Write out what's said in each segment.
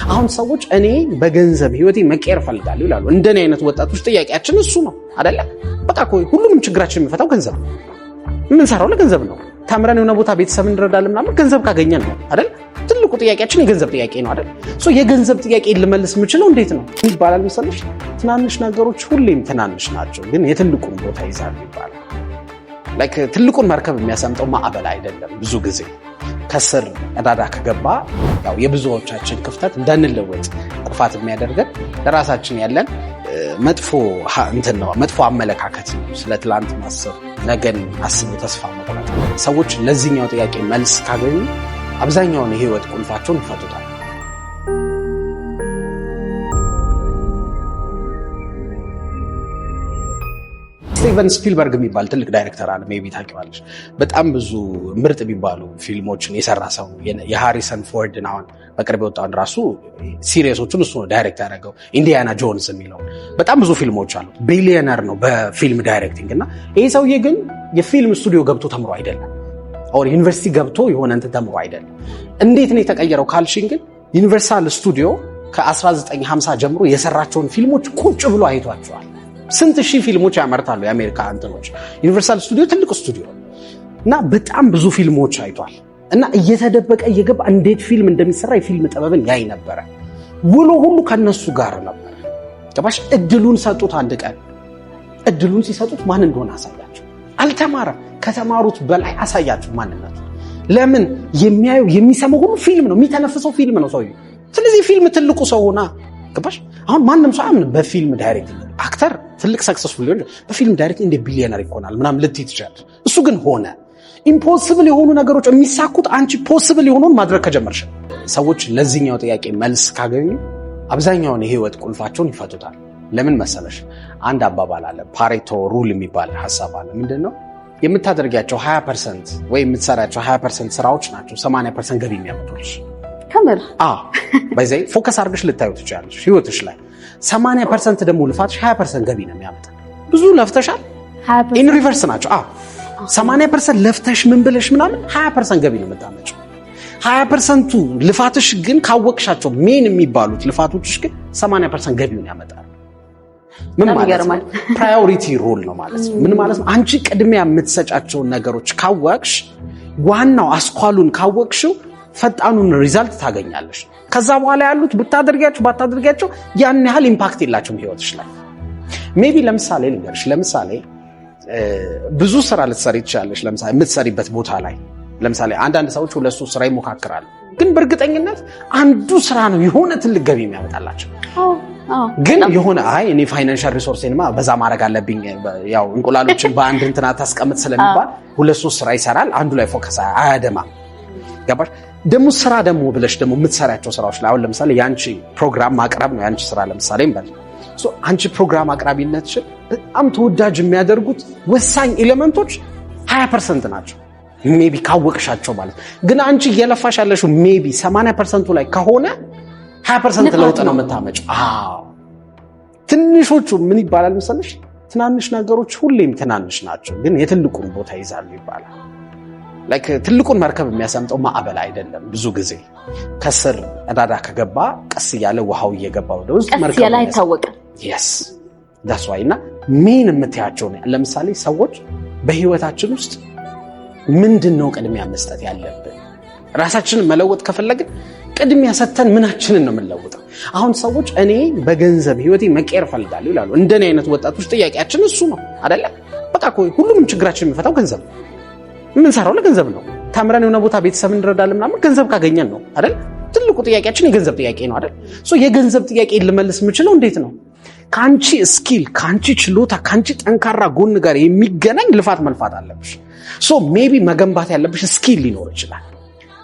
አሁን ሰዎች እኔ በገንዘብ ህይወቴ መቀየር ፈልጋለሁ ይላሉ። እንደኔ አይነት ወጣቶች ጥያቄያችን እሱ ነው አይደለ? በቃ ሁሉንም ችግራችን የሚፈታው ገንዘብ ነው። የምንሰራው ለገንዘብ ነው። ተምረን የሆነ ቦታ ቤተሰብ እንረዳለን ምናምን ገንዘብ ካገኘን ነው አይደል? ትልቁ ጥያቄያችን የገንዘብ ጥያቄ ነው አይደል? የገንዘብ ጥያቄ ልመልስ የምችለው እንዴት ነው ይባላል መሰለሽ? ትናንሽ ነገሮች ሁሌም ትናንሽ ናቸው፣ ግን የትልቁን ቦታ ይዛሉ ይባላል። ትልቁን መርከብ የሚያሰምጠው ማዕበል አይደለም። ብዙ ጊዜ ከስር ቀዳዳ ከገባ ያው የብዙዎቻችን ክፍተት እንዳንለወጥ እንቅፋት የሚያደርገን ለራሳችን ያለን መጥፎ አመለካከት ነው። ስለ ትላንት ማሰብ፣ ነገን አስቦ ተስፋ መቁረጥ። ሰዎች ለዚህኛው ጥያቄ መልስ ካገኙ አብዛኛውን የህይወት ቁልፋቸውን ይፈቱታል። ስቲቨን ስፒልበርግ የሚባል ትልቅ ዳይሬክተር አለ። ሜቢ ታውቂዋለሽ። በጣም ብዙ ምርጥ የሚባሉ ፊልሞችን የሰራ ሰው ነው። የሃሪሰን ፎርድን አሁን በቅርብ የወጣውን ራሱ ሲሪየሶቹን እሱ ነው ዳይሬክት ያደረገው። ኢንዲያና ጆንስ የሚለው በጣም ብዙ ፊልሞች አሉ። ቢሊዮነር ነው በፊልም ዳይሬክቲንግ። እና ይህ ሰውዬ ግን የፊልም ስቱዲዮ ገብቶ ተምሮ አይደለም፣ ኦር ዩኒቨርሲቲ ገብቶ የሆነ እንትን ተምሮ አይደለም። እንዴት ነው የተቀየረው ካልሽኝ ግን ዩኒቨርሳል ስቱዲዮ ከ1950 ጀምሮ የሰራቸውን ፊልሞች ቁጭ ብሎ አይቷቸዋል። ስንት ሺህ ፊልሞች ያመርታሉ የአሜሪካ እንትኖች። ዩኒቨርሳል ስቱዲዮ ትልቅ ስቱዲዮ እና በጣም ብዙ ፊልሞች አይቷል። እና እየተደበቀ እየገባ እንዴት ፊልም እንደሚሰራ የፊልም ጥበብን ያይ ነበረ። ውሎ ሁሉ ከነሱ ጋር ነበር። ገባሽ? እድሉን ሰጡት። አንድ ቀን እድሉን ሲሰጡት ማን እንደሆነ አሳያቸው። አልተማረም። ከተማሩት በላይ አሳያቸው ማንነቱ። ለምን? የሚያየው የሚሰማው ሁሉ ፊልም ነው፣ የሚተነፍሰው ፊልም ነው ሰውዬው። ስለዚህ ፊልም ትልቁ ሰው ሆና ገባሽ? አሁን ማንም ሰው አምን በፊልም ዳይሬክቲንግ አክተር ትልቅ ሰክሰስፉል ሊሆን በፊልም ዳይሬክቲንግ እንደ ቢሊዮነር ይሆናል ምናምን ልትይ ትችላለሽ። እሱ ግን ሆነ። ኢምፖሲብል የሆኑ ነገሮች የሚሳኩት አንቺ ፖሲብል የሆኑን ማድረግ ከጀመርሽ። ሰዎች ለዚህኛው ጥያቄ መልስ ካገኙ አብዛኛውን የህይወት ቁልፋቸውን ይፈቱታል። ለምን መሰለሽ? አንድ አባባል አለ፣ ፓሬቶ ሩል የሚባል ሐሳብ አለ። ምንድነው? የምታደርጊያቸው 20% ወይ የምትሰራቸው 20% ስራዎች ናቸው 80% ገቢ የሚያመጡልሽ። ከምር በዚህ ፎከስ አድርገሽ ልታዩ ትችላለሽ ህይወትሽ ላይ። 80% ደግሞ ልፋትሽ 20% ገቢ ነው የሚያመጣ። ብዙ ለፍተሻል፣ ኢን ሪቨርስ ናቸው። 80% ለፍተሽ ምን ብለሽ ምናምን 20% ገቢ ነው የምታመጪው። 20%ቱ ልፋትሽ ግን ካወቅሻቸው ሜን የሚባሉት ልፋቶችሽ ግን 80% ገቢውን ያመጣል። ምን ማለት ነው? ፕራዮሪቲ ሮል ነው ማለት ነው። ምን ማለት ነው? አንቺ ቅድሚያ የምትሰጫቸውን ነገሮች ካወቅሽ፣ ዋናው አስኳሉን ካወቅሽው ፈጣኑን ሪዛልት ታገኛለሽ። ከዛ በኋላ ያሉት ባታደርጊያቸው ያን ያህል ኢምፓክት የላቸውም ህይወትሽ ላይ። ሜቢ ለምሳሌ ልንገርሽ፣ ለምሳሌ ብዙ ስራ ልትሰሪ ትችላለሽ። ለምሳሌ የምትሰሪበት ቦታ ላይ ለምሳሌ አንዳንድ ሰዎች 2-3 ስራ ይሞካክራሉ፣ ግን በእርግጠኝነት አንዱ ስራ ነው የሆነ ትልቅ ገቢ የሚያመጣላቸው። ግን የሆነ እኔ ፋይናንሻል ሪሶርሴንማ በዛ ማድረግ አለብኝ፣ ያው እንቁላሎችን በአንድ እንትና ታስቀምጥ ስለሚባል 2-3 ስራ ይሰራል፣ አንዱ ላይ ፎከስ አያደማም። ገባሽ? ደግሞ ስራ ደግሞ ብለሽ ደግሞ የምትሰሪያቸው ስራዎች ላይ አሁን ለምሳሌ የአንቺ ፕሮግራም ማቅረብ ነው የአንቺ ስራ። ለምሳሌ እንበል አንቺ ፕሮግራም አቅራቢነትሽን በጣም ተወዳጅ የሚያደርጉት ወሳኝ ኤሌመንቶች 20% ናቸው ሜቢ ካወቅሻቸው ማለት። ግን አንቺ እየለፋሽ ያለሽው ሜቢ 80% ላይ ከሆነ 20% ለውጥ ነው የምታመጪው። ትንሾቹ ምን ይባላል መሰለሽ? ትናንሽ ነገሮች ሁሌም ትናንሽ ናቸው፣ ግን የትልቁን ቦታ ይዛሉ ይባላል። ትልቁን መርከብ የሚያሰምጠው ማዕበል አይደለም። ብዙ ጊዜ ከስር ቀዳዳ ከገባ ቀስ እያለ ውሃው እየገባ ወደ ውስጥ መርከብ ላይ ታወቀ። yes that's why እና ምን የምትያቸው ነው። ለምሳሌ ሰዎች በህይወታችን ውስጥ ምንድነው ቅድሚያ መስጠት ያለብን? ራሳችንን መለወጥ ከፈለግን ቅድሚያ ሰተን ምናችንን ነው የምንለውጠው? አሁን ሰዎች እኔ በገንዘብ ህይወቴ መቀየር ፈልጋለሁ ይላሉ። እንደኔ አይነት ወጣቶች ጥያቄያችን እሱ ነው አይደለ? በቃ ሁሉንም ችግራችን የሚፈታው ገንዘብ ነው። የምንሰራው ለገንዘብ ነው። ተምረን የሆነ ቦታ ቤተሰብ እንረዳለን ምናምን ገንዘብ ካገኘን ነው አይደል? ትልቁ ጥያቄያችን የገንዘብ ጥያቄ ነው አይደል? የገንዘብ ጥያቄ ልመልስ የምችለው እንዴት ነው? ከአንቺ ስኪል፣ ከአንቺ ችሎታ፣ ከአንቺ ጠንካራ ጎን ጋር የሚገናኝ ልፋት መልፋት አለብሽ። ሜቢ መገንባት ያለብሽ ስኪል ሊኖር ይችላል።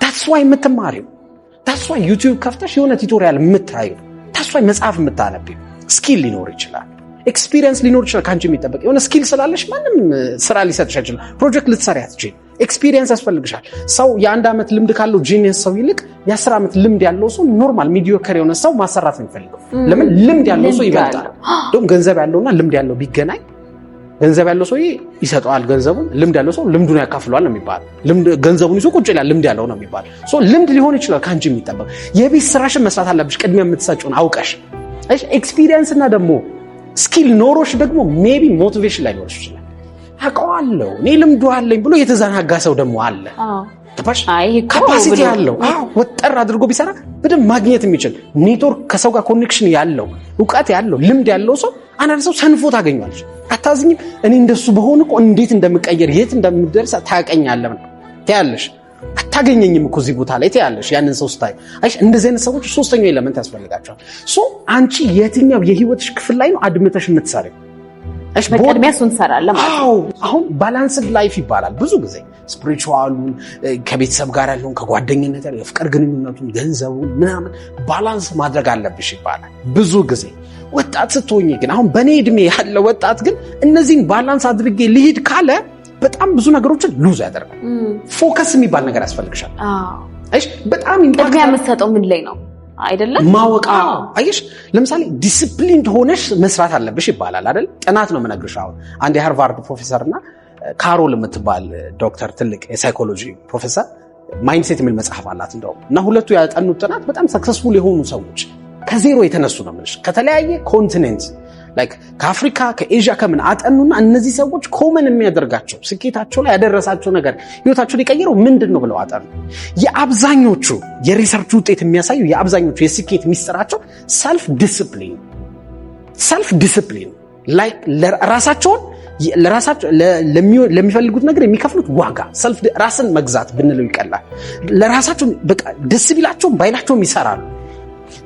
that's why የምትማሪው፣ that's why ዩቲዩብ ከፍተሽ የሆነ ቱቶሪያል የምታዩ፣ that's why መጽሐፍ የምታነቢው ስኪል ሊኖር ይችላል። ኤክስፒሪየንስ ሊኖር ይችላል። ካንቺ የሚጠበቅ የሆነ ስኪል ስላለሽ ማንም ስራ ሊሰጥሽ አይችልም። ፕሮጀክት ልትሰሪ አትችይም። ኤክስፒሪየንስ ያስፈልግሻል። ሰው የ1 ዓመት ልምድ ካለው ጂኒየስ ሰው ይልቅ የ10 ዓመት ልምድ ያለው ሰው ኖርማል ሚዲዮከር የሆነ ሰው ማሰራት ነው የሚፈልገው። ለምን? ልምድ ያለው ሰው ይበልጣል። ደግሞ ገንዘብ ያለውና ልምድ ያለው ቢገናኝ ገንዘብ ያለው ሰው ይሰጠዋል ገንዘቡን፣ ልምድ ያለው ሰው ልምዱን ያካፍለዋል ነው የሚባል። ገንዘቡን ይዞ ቁጭ ይላል ልምድ ያለው ነው የሚባል። ልምድ ሊሆን ይችላል ከአንቺ የሚጠበቅ። የቤት ስራሽን መስራት አለብሽ ቅድሚያ የምትሰጪውን አውቀሽ። ኤክስፒሪየንስ እና ደግሞ ስኪል ኖሮሽ ደግሞ ሜቢ ሞቲቬሽን ላይ ኖሮሽ ይችላል። አውቀዋለሁ እኔ ልምዱ አለኝ ብሎ የተዘናጋ ሰው ደግሞ አለ። ካፓሲቲ ያለው ወጠር አድርጎ ቢሰራ በደንብ ማግኘት የሚችል ኔትወርክ፣ ከሰው ጋር ኮኔክሽን ያለው እውቀት ያለው ልምድ ያለው ሰው አንዳንድ ሰው ሰንፎ ታገኛለች። አታዝኝም? እኔ እንደሱ በሆነ እኮ እንዴት እንደምቀየር የት እንደምደርስ ታያቀኛለህ ትያለሽ። አታገኘኝም እኮ እዚህ ቦታ ላይ ትያለሽ። ያንን ሰው ስታይ አይሽ እንደዚህ አይነት ሰዎች ሶስተኛው ኤሌመንት ያስፈልጋቸዋል። አንቺ የትኛው የህይወትሽ ክፍል ላይ ነው አድምተሽ የምትሰሪው? በቅድሚያ እሱን ትሰራለህ ማለት ነው። አሁን ባላንስድ ላይፍ ይባላል ብዙ ጊዜ። ስፒሪቹዋሉን፣ ከቤተሰብ ጋር ያለውን፣ ከጓደኝነት ያለው የፍቅር ግንኙነቱን፣ ገንዘቡን ምናምን ባላንስ ማድረግ አለብሽ ይባላል ብዙ ጊዜ። ወጣት ስትሆኚ ግን አሁን በእኔ እድሜ ያለ ወጣት ግን እነዚህን ባላንስ አድርጌ ልሂድ ካለ በጣም ብዙ ነገሮችን ሉዝ ያደርጋል። ፎከስ የሚባል ነገር ያስፈልግሻል። በጣም ቅድሚያ የምትሰጠው ምን ላይ ነው አይደለም ማወቅ። አየሽ ለምሳሌ ዲሲፕሊንድ ሆነሽ መስራት አለብሽ ይባላል አይደል? ጥናት ነው የምነግርሽ። አሁን አንድ የሃርቫርድ ፕሮፌሰር እና ካሮል የምትባል ዶክተር ትልቅ የሳይኮሎጂ ፕሮፌሰር ማይንድሴት የሚል መጽሐፍ አላት እንደውም። እና ሁለቱ ያጠኑት ጥናት በጣም ሰክሰስፉል የሆኑ ሰዎች ከዜሮ የተነሱ ነው የምልሽ፣ ከተለያየ ኮንቲኔንት ላይክ ከአፍሪካ ከኤዥያ ከምን አጠኑና እነዚህ ሰዎች ኮመን የሚያደርጋቸው ስኬታቸው ላይ ያደረሳቸው ነገር ህይወታቸውን የቀየረው ምንድን ነው ብለው አጠኑ። የአብዛኞቹ የሪሰርች ውጤት የሚያሳዩ የአብዛኞቹ የስኬት ሚስጥራቸው ሰልፍ ዲስፕሊን ላይ ራሳቸውን ለሚፈልጉት ነገር የሚከፍሉት ዋጋ ራስን መግዛት ብንለው ይቀላል። ለራሳቸው በቃ ደስ ቢላቸውም ባይላቸውም ይሰራሉ።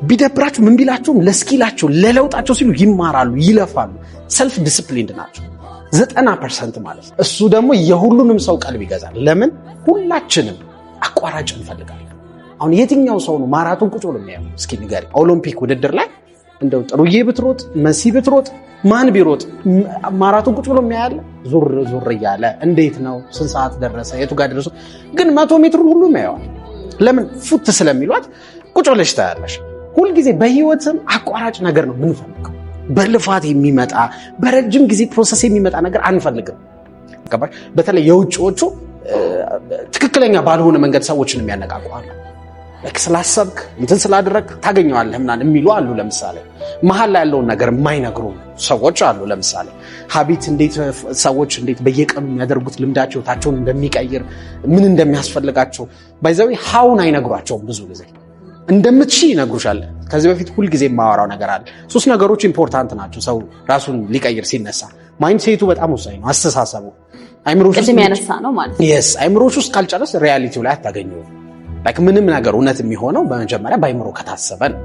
ቢደብራቸው ምን ቢላቸውም ለስኪላቸው ለለውጣቸው ሲሉ ይማራሉ፣ ይለፋሉ። ሰልፍ ዲስፕሊንድ ናቸው 90% ማለት ነው። እሱ ደግሞ የሁሉንም ሰው ቀልብ ይገዛል። ለምን? ሁላችንም አቋራጭ እንፈልጋለን። አሁን የትኛው ሰው ነው ማራቶን ቁጭ ብሎ የሚያየው? እስኪ ንገሪ። ኦሎምፒክ ውድድር ላይ እንደው ጥሩዬ ብትሮጥ መሲ ብትሮጥ ማን ቢሮጥ ማራቶን ቁጭ ብሎ የሚያያለ? ዞር እያለ እንዴት ነው ስንት ሰዓት ደረሰ የቱ ጋር ደረሰ? ግን 100 ሜትሩን ሁሉ የሚያየዋል። ለምን? ፉት ስለሚሏት ቁጭ ብለሽ ታያለሽ። ሁልጊዜ በህይወትም አቋራጭ ነገር ነው የምንፈልገው። በልፋት የሚመጣ በረጅም ጊዜ ፕሮሰስ የሚመጣ ነገር አንፈልግም። ገባሽ? በተለይ የውጭዎቹ ትክክለኛ ባልሆነ መንገድ ሰዎችን የሚያነቃቋሉ። ስላሰብክ እንትን ስላደረግ ታገኘዋለህ ምናምን የሚሉ አሉ። ለምሳሌ መሀል ላይ ያለውን ነገር የማይነግሩ ሰዎች አሉ። ለምሳሌ ሀቢት እንዴት ሰዎች እንዴት በየቀኑ የሚያደርጉት ልምዳቸው ታቸውን እንደሚቀይር ምን እንደሚያስፈልጋቸው ባይዘው ሀውን አይነግሯቸውም። ብዙ ጊዜ እንደምትሺ ይነግሩሻል። ከዚህ በፊት ሁልጊዜ የማወራው ነገር አለ። 3 ነገሮች ኢምፖርታንት ናቸው ሰው ራሱን ሊቀይር ሲነሳ። ማይንድሴቱ በጣም ወሳኝ ነው። አስተሳሰቡ አይምሮሽ ውስጥ ያነሳ ነው ማለት ነው። አይምሮሽ ውስጥ ካልጨረስ ሪያሊቲው ላይ አታገኘውም። ምንም ነገር እውነት የሚሆነው በመጀመሪያ በአይምሮ ከታሰበ ነው።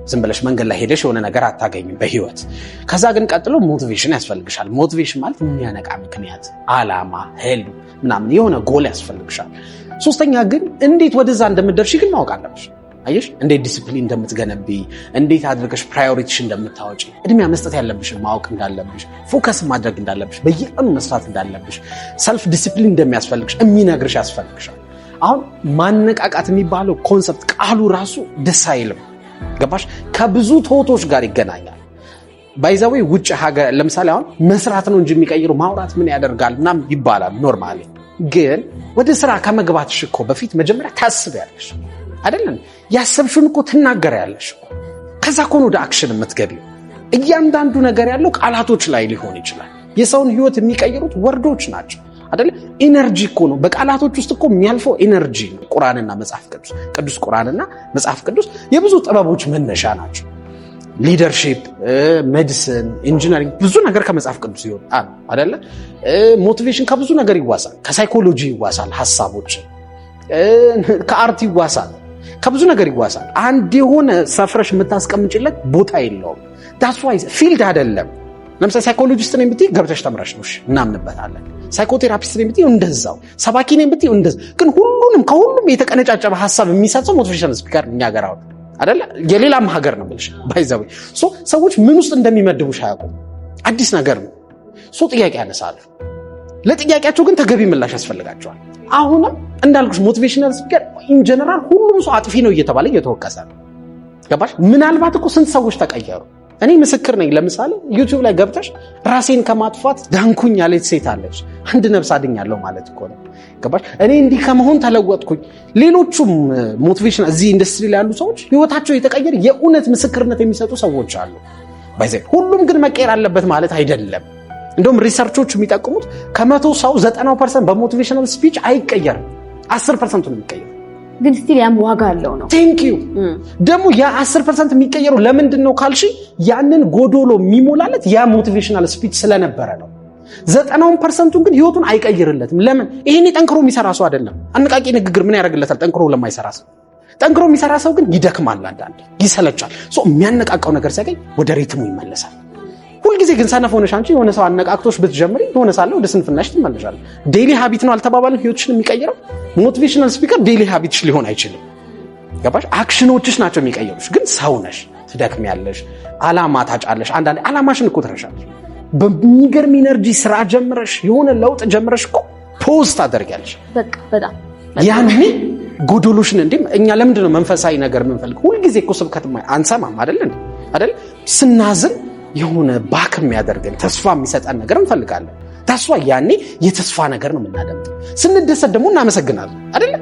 ዝም ብለሽ መንገድ ላይ ሄደሽ የሆነ ነገር አታገኝም በህይወት። ከዛ ግን ቀጥሎ ሞቲቬሽን ያስፈልግሻል። ሞቲቬሽን ማለት የሚያነቃ ምክንያት፣ አላማ፣ ህልም ምናምን የሆነ ጎል ያስፈልግሻል። 3ኛ ግን እንዴት ወደዛ እንደምትደርሺ ግን ማወቅ አለብሽ። አየሽ እንዴት ዲሲፕሊን እንደምትገነቢ፣ እንዴት አድርገሽ ፕራዮሪቲሽ እንደምታወጪ፣ እድሜያ መስጠት ያለብሽን ማወቅ እንዳለብሽ፣ ፎከስ ማድረግ እንዳለብሽ፣ በየቀኑ መስራት እንዳለብሽ፣ ሰልፍ ዲሲፕሊን እንደሚያስፈልግሽ የሚነግርሽ ያስፈልግሻል። አሁን ማነቃቃት የሚባለው ኮንሰፕት ቃሉ ራሱ ደስ አይልም። ገባሽ? ከብዙ ቶቶች ጋር ይገናኛል። ባይዛዌ ውጭ ሀገር ለምሳሌ አሁን መስራት ነው እንጂ የሚቀይሩ ማውራት ምን ያደርጋል ምናምን ይባላል ኖርማሊ። ግን ወደ ስራ ከመግባትሽ እኮ በፊት መጀመሪያ ታስቢያለሽ አይደለም? ያሰብሽውን እኮ ትናገሪያለሽ። ከዛ እኮ ነው ወደ አክሽን የምትገቢው። እያንዳንዱ ነገር ያለው ቃላቶች ላይ ሊሆን ይችላል። የሰውን ህይወት የሚቀይሩት ወርዶች ናቸው አይደለ? ኢነርጂ እኮ ነው። በቃላቶች ውስጥ እኮ የሚያልፈው ኢነርጂ ነው። ቁርአንና መጽሐፍ ቅዱስ፣ ቅዱስ ቁርአንና መጽሐፍ ቅዱስ የብዙ ጥበቦች መነሻ ናቸው። ሊደርሺፕ፣ ሜዲሲን፣ ኢንጂነሪንግ ብዙ ነገር ከመጽሐፍ ቅዱስ ይወጣል አይደለ? ሞቲቬሽን ከብዙ ነገር ይዋሳል። ከሳይኮሎጂ ይዋሳል፣ ሐሳቦች ከአርት ይዋሳል፣ ከብዙ ነገር ይዋሳል። አንድ የሆነ ሰፍረሽ የምታስቀምጭለት ቦታ የለውም። ዳትስ ዋይ ፊልድ አይደለም። ለምሳሌ ሳይኮሎጂስት ነኝ ብትይ ገብተሽ ተምረሽ ነው እናምንበታለን። ሳይኮቴራፒስት ነኝ ብትይ እንደዛው፣ ሰባኪ ነኝ ብትይ እንደዛው። ግን ሁሉንም ከሁሉም የተቀነጫጨበ ሐሳብ የሚሰጠው ሞቲቬሽናል ስፒከር እኛ ሀገር አሁን አይደለ? የሌላም ሀገር ነው ብለሽ ባይዘው ሰዎች ምን ውስጥ እንደሚመድቡሽ አያውቁም። አዲስ ነገር ነው። ጥያቄ ያነሳሉ። ለጥያቄያቸው ግን ተገቢ ምላሽ ያስፈልጋቸዋል። አሁንም እንዳልኩሽ ሞቲቬሽናል ስፒከር ኢን ጀነራል ሁሉም ሰው አጥፊ ነው እየተባለ እየተወቀሰ ነው። ገባሽ? ምናልባት እኮ ስንት ሰዎች ተቀየሩ። እኔ ምስክር ነኝ። ለምሳሌ ዩቲዩብ ላይ ገብተሽ ራሴን ከማጥፋት ዳንኩኝ ያለች ሴት አለች። አንድ ነፍስ አድኛለሁ ማለት እኮ ነው። ገባሽ? እኔ እንዲህ ከመሆን ተለወጥኩኝ። ሌሎቹም ሞቲቬሽን እዚህ ኢንዱስትሪ ላይ ያሉ ሰዎች ህይወታቸው የተቀየረ የእውነት ምስክርነት የሚሰጡ ሰዎች አሉ። ሁሉም ግን መቀየር አለበት ማለት አይደለም። እንደውም ሪሰርቾች የሚጠቅሙት ከ100 ሰው 90% በሞቲቬሽናል ስፒች አይቀየርም፣ 10% ነው የሚቀየር። ግን ስቲል ያም ዋጋ አለው ነው። ቴንክ ዩ። ደግሞ ያ 10% የሚቀየረው ለምንድን ነው ካልሽ ያንን ጎዶሎ የሚሞላለት ያ ሞቲቬሽናል ስፒች ስለነበረ ነው። 90% ግን ህይወቱን አይቀይርለትም። ለምን? ይሄኔ ጠንክሮ የሚሰራ ሰው አይደለም። አነቃቂ ንግግር ምን ያደርግለታል? ጠንክሮ ለማይሰራ ሰው። ጠንክሮ የሚሰራ ሰው ግን ይደክማል፣ አንዳንዴ ይሰለቻል። የሚያነቃቃው ነገር ሲያገኝ ወደ ሪትሙ ይመለሳል። ሁልጊዜ ግን ሰነፍ ሆነሽ አንቺ የሆነ ሰው አነቃቅቶሽ ብትጀምሪ የሆነ ሳለ ወደ ስንፍናሽ ትመለሻለሽ። ዴይሊ ሃቢት ነው አልተባባልን ህይወትሽን የሚቀይረው? ሞቲቬሽናል ስፒከር ዴይሊ ሃቢትሽ ሊሆን አይችልም። ገባሽ? አክሽኖችሽ ናቸው የሚቀየሩሽ። ግን ሰው ነሽ፣ ትደክሚያለሽ፣ አላማ ታጫለሽ። አንዳንዴ አላማሽን እኮ ትረሻለሽ። በሚገርም ኢነርጂ ስራ ጀምረሽ የሆነ ለውጥ ጀምረሽ እኮ ፖስት ታደርጊያለሽ። በቃ በጣም ያኔ ጎዶሎሽን እንዴ እኛ ለምንድን ነው መንፈሳዊ ነገር የምንፈልግ? ሁልጊዜ እኮ ስብከት አንሰማም አይደል? ስናዝን የሆነ ባክ የሚያደርገን ተስፋ የሚሰጠን ነገር እንፈልጋለን። ተስፋ ያኔ የተስፋ ነገር ነው የምናደምጠው። ስንደሰት ደግሞ እናመሰግናለን አይደል?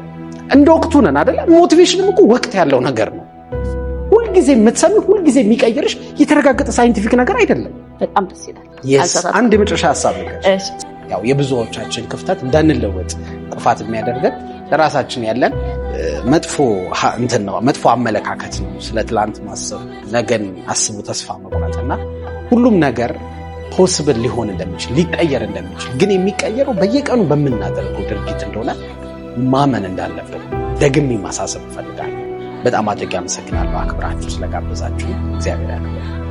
እንደ ወቅቱ ነን አይደል? ሞቲቬሽንም እኮ ወቅት ያለው ነገር ነው። ሁልጊዜ የምትሰሚ ሁልጊዜ የሚቀይርሽ የተረጋገጠ ሳይንቲፊክ ነገር አይደለም። በጣም ደስ ይላል። አንድ የመጨረሻ ሀሳብ ነገር ያው የብዙዎቻችን ክፍተት እንዳንለወጥ እንቅፋት የሚያደርገን ለራሳችን ያለን መጥፎ አመለካከት ነው። ስለ ትላንት ማሰብ፣ ነገን አስቡ ተስፋ መቁረጥና ሁሉም ነገር ፖስብል ሊሆን እንደሚችል ሊቀየር እንደሚችል ግን የሚቀየረው በየቀኑ በምናደርገው ድርጊት እንደሆነ ማመን እንዳለብን ደግሜ ማሳሰብ እፈልጋለሁ። በጣም አድርጌ አመሰግናለሁ። አክብራችሁ ስለጋበዛችሁ እግዚአብሔር ያክብር።